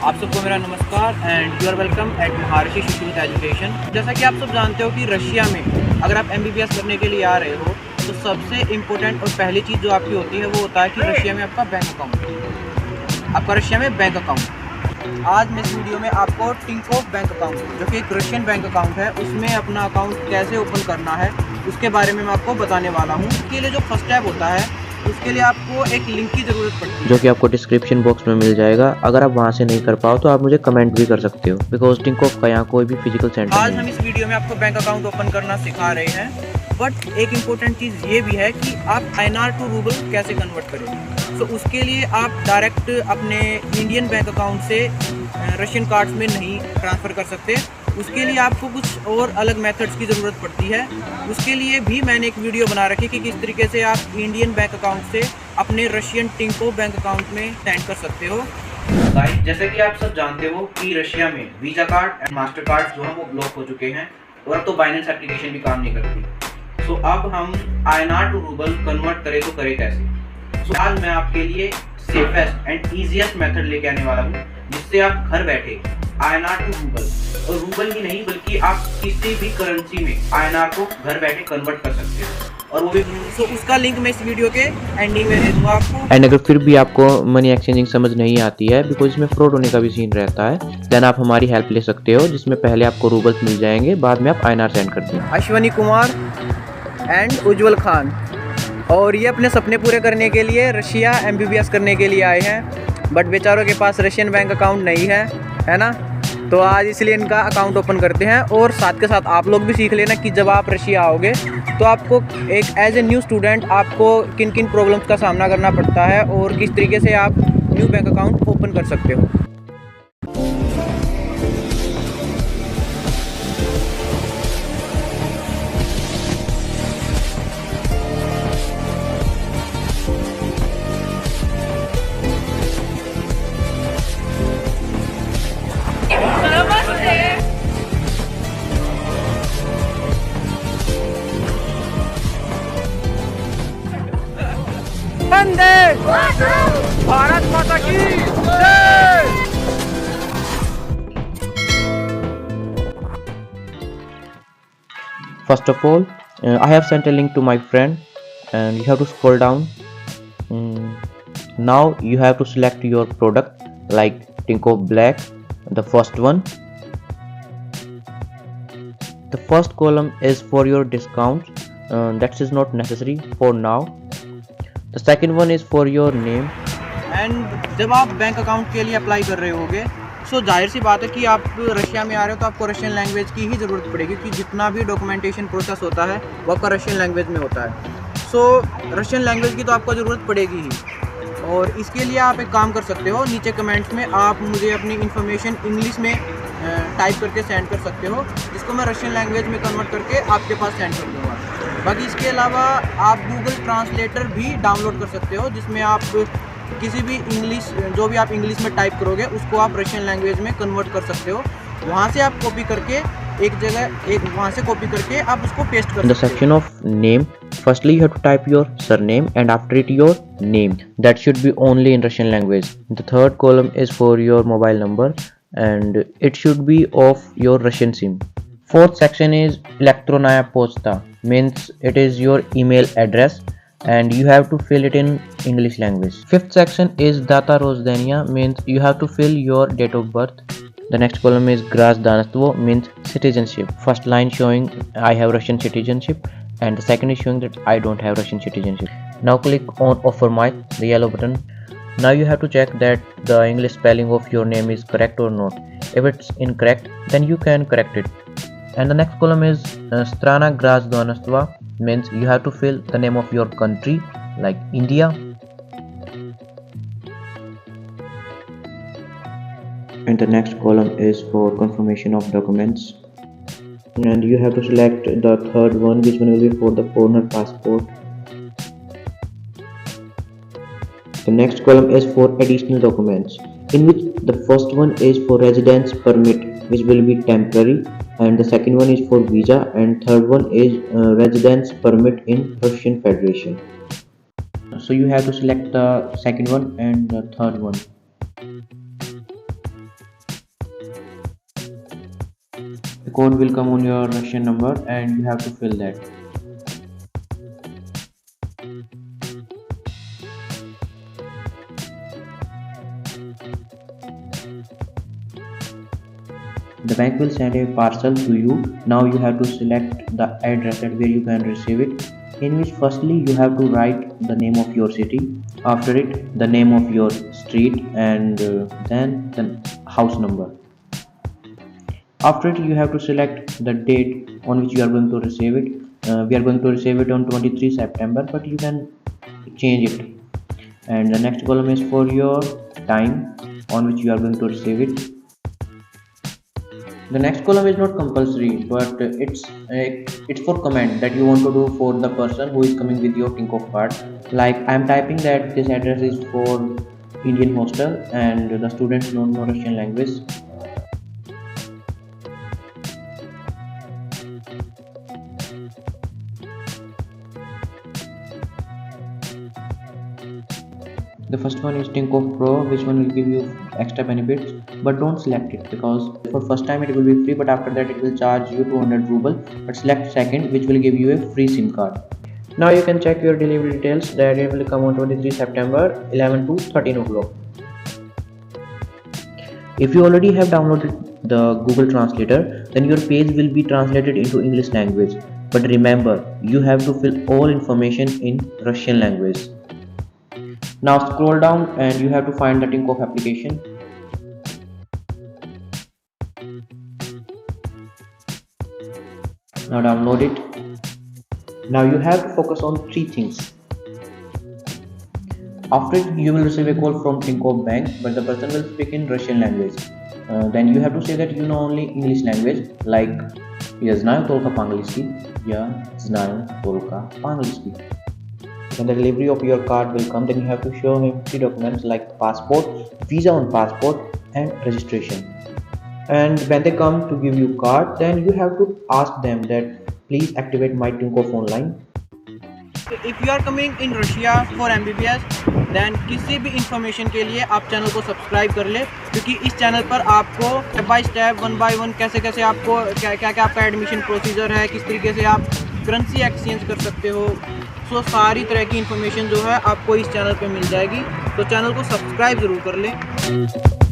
आप सबको मेरा नमस्कार and you are welcome at Maharshi Shishuvit education. जैसा कि आप सब जानते हो कि रशिया में अगर आप MBBS करने के लिए आ रहे हो तो सबसे इम्पोर्टेंट और पहली चीज़ जो आपकी होती है वो होता है कि रशिया में आपका बैंक अकाउंट, आपका रशिया में बैंक अकाउंट। आज मैं इस वीडियो में आपको टिंकोफ बैंक अकाउंट जो कि एक रशियन बैंक अकाउंट है उसमें अपना अकाउंट कैसे ओपन करना है उसके बारे में मैं आपको बताने वाला हूँ। इसके लिए जो फर्स्ट स्टेप होता है उसके लिए आपको एक लिंक की ज़रूरत पड़ती है जो कि आपको डिस्क्रिप्शन बॉक्स में मिल जाएगा। अगर आप वहां से नहीं कर पाओ तो आप मुझे कमेंट भी कर सकते हो, बिकॉज टिंकोफ का यहाँ कोई भी फिजिकल सेंटर आज नहीं हम इस वीडियो में आपको बैंक अकाउंट ओपन करना सिखा रहे हैं। बट एक इम्पोर्टेंट चीज़ ये भी है कि आप INR टू रूबल कैसे कन्वर्ट करें। तो उसके लिए आप डायरेक्ट अपने इंडियन बैंक अकाउंट से रशियन कार्ड्स में नहीं ट्रांसफ़र कर सकते। उसके लिए आपको कुछ और अलग मेथड्स की ज़रूरत पड़ती है। उसके लिए भी मैंने एक वीडियो बना रखी कि किस तरीके से आप इंडियन बैंक अकाउंट से अपने रशियन टिंकोफ बैंक अकाउंट में सेंड कर सकते हो। गाइस, जैसे कि आप सब जानते हो कि रशिया में visa card and master card जो हैं वो ब्लॉक हो चुके हैं और अब तो बाइनेंस एप्लीकेशन भी काम नहीं करती। सो अब हम INR टू रूबल कन्वर्ट करें तो करें कैसे। सो आज मैं आपके लिए सेफेस्ट एंड ईजीएस्ट मेथड लेके आने वाला हूँ जिससे आप घर बैठे INR टू रूबल, और रूबल ही नहीं बल्कि आप किसी भी करेंसी में INR को घर बैठे कन्वर्ट कर सकते हो, और वो भी उसका लिंक मैं इस वीडियो के एंडिंग में दे दूंगा आपको। एंड अगर फिर भी आपको मनी एक्सचेंजिंग समझ नहीं आती है, बिकॉज इसमें फ्रॉड होने का भी सीन रहता है, देन आप हमारी हेल्प ले सकते हो, जिसमें पहले आपको रूबल्स मिल जाएंगे, बाद में आप INR सेंड कर दें। अश्वनी कुमार एंड उज्जवल खान, और ये अपने सपने पूरे करने के लिए रशिया MBBS करने के लिए आए हैं, बट बेचारों के पास रशियन बैंक अकाउंट नहीं है ना। तो आज इसलिए इनका अकाउंट ओपन करते हैं, और साथ के साथ आप लोग भी सीख लेना कि जब आप रशिया आओगे तो आपको एक एज ए न्यू स्टूडेंट आपको किन किन प्रॉब्लम्स का सामना करना पड़ता है और किस तरीके से आप न्यू बैंक अकाउंट ओपन कर सकते हो। वंदे भारत माता की जय। First of all, I have sent a link to my friend, and you have to scroll down. Now you have to select your product like Tinkoff Black, the first one. The first column is for your discount, that is not necessary for now. The second one is for your name. And जब आप bank account के लिए apply कर रहे होगे सो जाहिर सी बात है कि आप रशिया में आ रहे हो तो आपको रशियन लैंग्वेज की ही ज़रूरत पड़ेगी, क्योंकि जितना भी डॉक्यूमेंटेशन प्रोसेस होता है वो आपका रशियन लैंग्वेज में होता है। सो रशियन लैंग्वेज की तो आपको ज़रूरत पड़ेगी ही, और इसके लिए आप एक काम कर सकते हो, नीचे कमेंट्स में आप मुझे अपनी इन्फॉर्मेशन इंग्लिश में टाइप करके सेंड कर सकते हो, जिसको मैं रशियन लैंग्वेज में कन्वर्ट करके आपके पास सेंड कर दूँगा। बाकी इसके अलावा आप गूगल ट्रांसलेटर भी डाउनलोड कर सकते हो, जिसमें आप किसी भी इंग्लिश जो भी आप इंग्लिश में टाइप करोगे उसको आप रशियन लैंग्वेज में कन्वर्ट कर सकते हो। वहाँ से आप कॉपी करके एक जगह वहाँ से कॉपी करके आप उसको पेस्ट कर सकते हो। In the section of name, firstly you have to type your surname and after it your name. That should be only in Russian language. The third column is for your mobile number and it should be of your Russian SIM. Fourth section is Elektronaya Pochta, means it is your email address and you have to fill it in English language. Fifth section is Data Rozdania, means you have to fill your date of birth. The next column is Grazdanstvo, means citizenship. First line showing I have Russian citizenship and the second is showing that I don't have Russian citizenship. Now click on offer my, the yellow button. Now you have to check that the English spelling of your name is correct or not. If it's incorrect, then you can correct it. And the next column is Strana Grazdanstvo, means you have to fill the name of your country like India. And the next column is for confirmation of documents, and you have to select the third one, which one will be for the foreigner passport. The next column is for additional documents, in which the first one is for residence permit, which will be temporary, and the second one is for visa, and third one is residence permit in Russian Federation. So you have to select the second one and the third one. code will come on your Russian number and you have to fill that. The bank will send a parcel to you. Now you have to select the address at where you can receive it, in which firstly you have to write the name of your city, after it the name of your street, and then the house number. After it you have to select the date on which you are going to receive it. We are going to receive it on 23 September, but you can change it. And the next column is for your time on which you are going to receive it. The next column is not compulsory, but it's for comment that you want to do for the person who is coming with your Tinkoff card. Like I am typing that this address is for Indian hostel and the students don't know Russian language. The first one is Tinkoff Pro, which one will give you extra benefits, but don't select it because for first time it will be free, but after that it will charge you 200 ruble. But select second, which will give you a free SIM card. Now you can check your delivery details. That it will come on 23 September 11 to 13 o'clock. If you already have downloaded the Google Translator, then your page will be translated into English language. But remember, you have to fill all information in Russian language. Now scroll down and you have to find the Tinkoff application. Now download it. Now you have to focus on three things. After it, you will receive a call from Tinkoff Bank, but the person will speak in Russian language. Then you have to say that you know only English language, like я знаю только по-английски, я знаю только по-английски. When the delivery of your card will come, then you have to show him three documents like passport, visa on passport, and registration. And when they come to give you card, then you have to ask them that please activate my Tinkoff online. If you are coming in Russia for MBBS, then किसी भी information के लिए आप channel को subscribe कर ले, क्योंकि इस चैनल पर आपको स्टेप बाय स्टेप 1 by 1 कैसे आपको क्या आपका एडमिशन प्रोसीजर है, किस तरीके से आप करेंसी एक्सचेंज कर सकते हो, सो सारी तरह की इंफॉर्मेशन जो है आपको इस चैनल पे मिल जाएगी। तो चैनल को सब्सक्राइब ज़रूर कर लें।